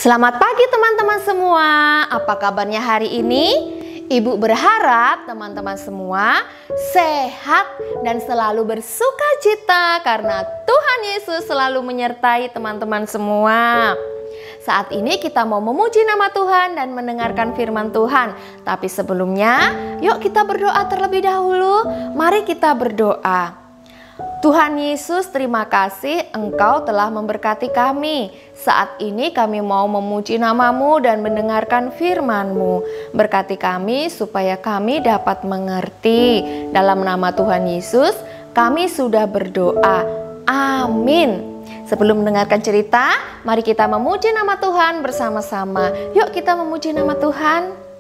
Selamat pagi teman-teman semua. Apa kabarnya hari ini? Ibu berharap teman-teman semua sehat dan selalu bersuka cita karena Tuhan Yesus selalu menyertai teman-teman semua. Saat ini kita mau memuji nama Tuhan dan mendengarkan firman Tuhan. Tapi sebelumnya, yuk kita berdoa terlebih dahulu. Mari kita berdoa. Tuhan Yesus, terima kasih Engkau telah memberkati kami. Saat ini kami mau memuji nama-Mu dan mendengarkan firman-Mu. Berkati kami supaya kami dapat mengerti. Dalam nama Tuhan Yesus, kami sudah berdoa. Amin. Sebelum mendengarkan cerita, mari kita memuji nama Tuhan bersama-sama. Yuk kita memuji nama Tuhan.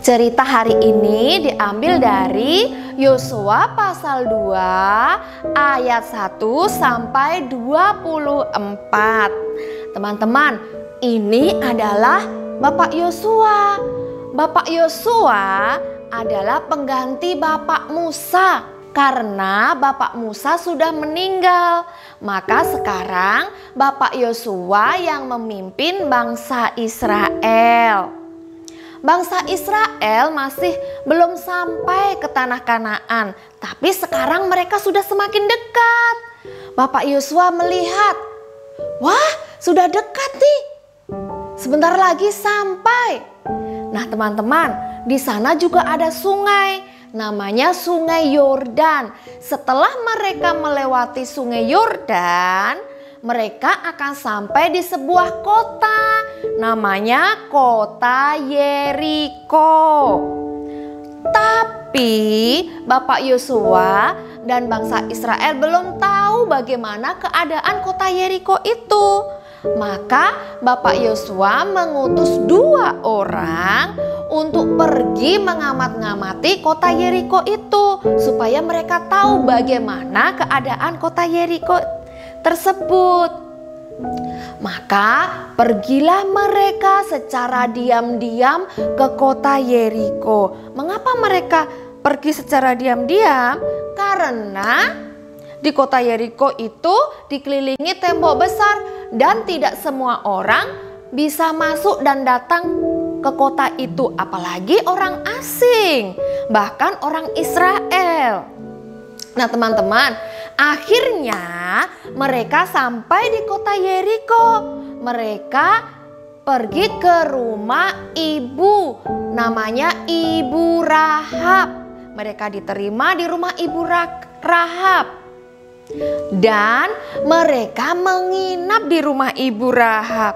Cerita hari ini diambil dari Yosua pasal 2 ayat 1 sampai 24. Teman-teman, ini adalah Bapak Yosua. Bapak Yosua adalah pengganti Bapak Musa. Karena Bapak Musa sudah meninggal, maka sekarang Bapak Yosua yang memimpin bangsa Israel. Bangsa Israel masih belum sampai ke tanah Kanaan, tapi sekarang mereka sudah semakin dekat. Bapak Yosua melihat, wah, sudah dekat nih. Sebentar lagi sampai. Nah, teman-teman, di sana juga ada sungai, namanya Sungai Yordan. Setelah mereka melewati Sungai Yordan, mereka akan sampai di sebuah kota, namanya kota Yeriko. Tapi Bapak Yosua dan bangsa Israel belum tahu bagaimana keadaan kota Yeriko itu. Maka Bapak Yosua mengutus 2 orang untuk pergi mengamat-ngamati kota Yeriko itu, supaya mereka tahu bagaimana keadaan kota Yeriko tersebut. Maka pergilah mereka secara diam-diam ke kota Yeriko. Mengapa mereka pergi secara diam-diam? Karena di kota Yeriko itu dikelilingi tembok besar dan tidak semua orang bisa masuk dan datang ke kota itu, apalagi orang asing, bahkan orang Israel. Nah, teman-teman, akhirnya mereka sampai di kota Yeriko. Mereka pergi ke rumah ibu, namanya Ibu Rahab. Mereka diterima di rumah Ibu Rahab. Dan mereka menginap di rumah Ibu Rahab.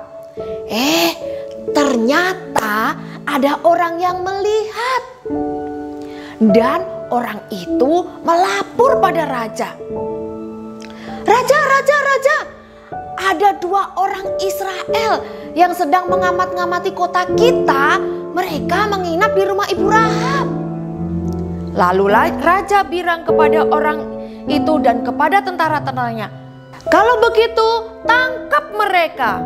Ternyata ada orang yang melihat. Dan orang itu melapor pada raja. Raja, ada 2 orang Israel yang sedang mengamat-ngamati kota kita. Mereka menginap di rumah Ibu Rahab. Lalu raja bilang kepada orang itu dan kepada tentara-tentaranya, kalau begitu tangkap mereka.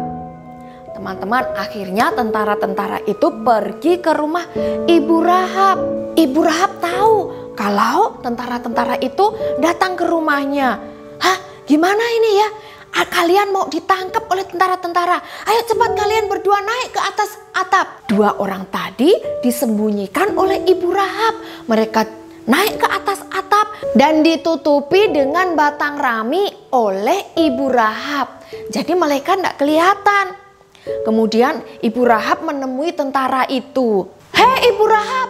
Teman-teman, akhirnya tentara-tentara itu pergi ke rumah Ibu Rahab. Ibu Rahab tahu kalau tentara-tentara itu datang ke rumahnya. gimana ini ya? Kalian mau ditangkap oleh tentara-tentara. Ayo cepat kalian berdua naik ke atas atap. 2 orang tadi disembunyikan oleh Ibu Rahab. Mereka naik ke atas atap dan ditutupi dengan batang rami oleh Ibu Rahab. Jadi mereka tidak kelihatan. Kemudian Ibu Rahab menemui tentara itu. Hei Ibu Rahab,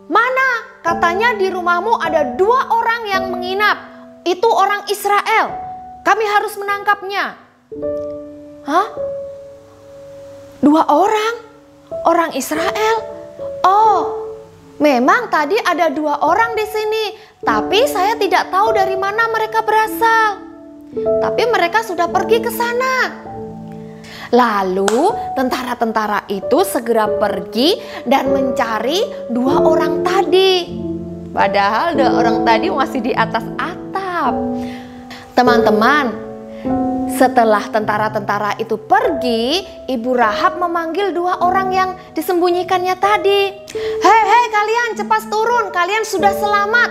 mana? Katanya di rumahmu ada 2 orang yang menginap. Itu orang Israel. Kami harus menangkapnya. Hah? 2 orang? Orang Israel? Oh, memang tadi ada 2 orang di sini. Tapi saya tidak tahu dari mana mereka berasal. Tapi mereka sudah pergi ke sana. Lalu tentara-tentara itu segera pergi dan mencari 2 orang tadi. Padahal 2 orang tadi masih di atas atap. Teman-teman, setelah tentara-tentara itu pergi, Ibu Rahab memanggil 2 orang yang disembunyikannya tadi. Hei kalian cepat turun, kalian sudah selamat.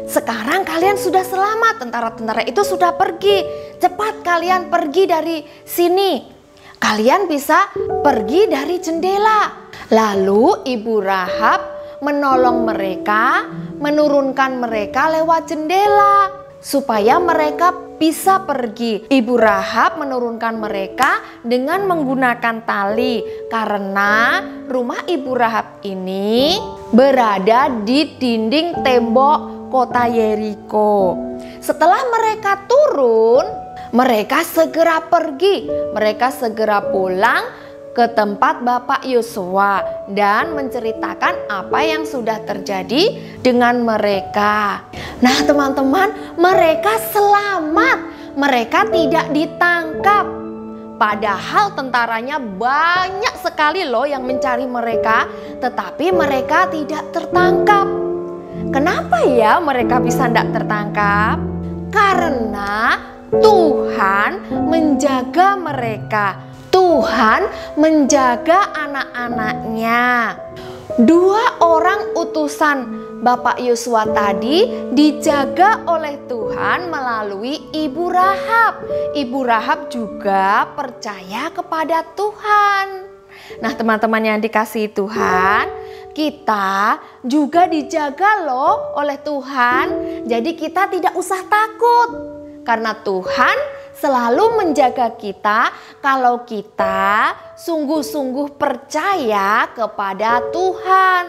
Sekarang kalian sudah selamat, tentara-tentara itu sudah pergi. Cepat kalian pergi dari sini. Kalian bisa pergi dari jendela. Lalu Ibu Rahab menolong mereka, menurunkan mereka lewat jendela supaya mereka bisa pergi. Ibu Rahab menurunkan mereka dengan menggunakan tali karena rumah Ibu Rahab ini berada di dinding tembok kota Yeriko. Setelah mereka turun, mereka segera pergi. Mereka segera pulang ke tempat Bapak Yosua dan menceritakan apa yang sudah terjadi dengan mereka. Nah teman-teman, mereka selamat. Mereka tidak ditangkap. Padahal tentaranya banyak sekali loh yang mencari mereka, tetapi mereka tidak tertangkap. Kenapa ya mereka bisa tidak tertangkap? Karena Tuhan menjaga mereka. Tuhan menjaga anak-anaknya. 2 orang utusan Bapak Yosua tadi dijaga oleh Tuhan melalui Ibu Rahab. Ibu Rahab juga percaya kepada Tuhan. Nah teman-teman yang dikasihi Tuhan, kita juga dijaga loh oleh Tuhan. Jadi kita tidak usah takut. Karena Tuhan selalu menjaga kita kalau kita sungguh-sungguh percaya kepada Tuhan.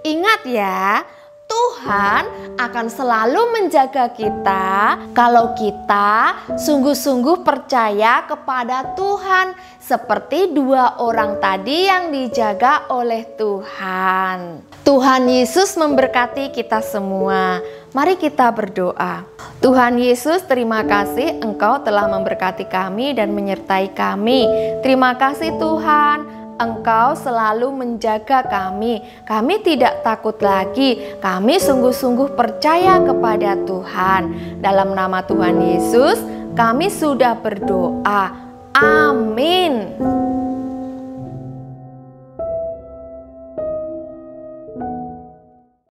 Ingat ya, Tuhan akan selalu menjaga kita kalau kita sungguh-sungguh percaya kepada Tuhan. Seperti 2 orang tadi yang dijaga oleh Tuhan. Tuhan Yesus memberkati kita semua. Mari kita berdoa. Tuhan Yesus, terima kasih Engkau telah memberkati kami dan menyertai kami. Terima kasih Tuhan, Engkau selalu menjaga kami. Kami tidak takut lagi. Kami sungguh-sungguh percaya kepada Tuhan. Dalam nama Tuhan Yesus, kami sudah berdoa. Amin.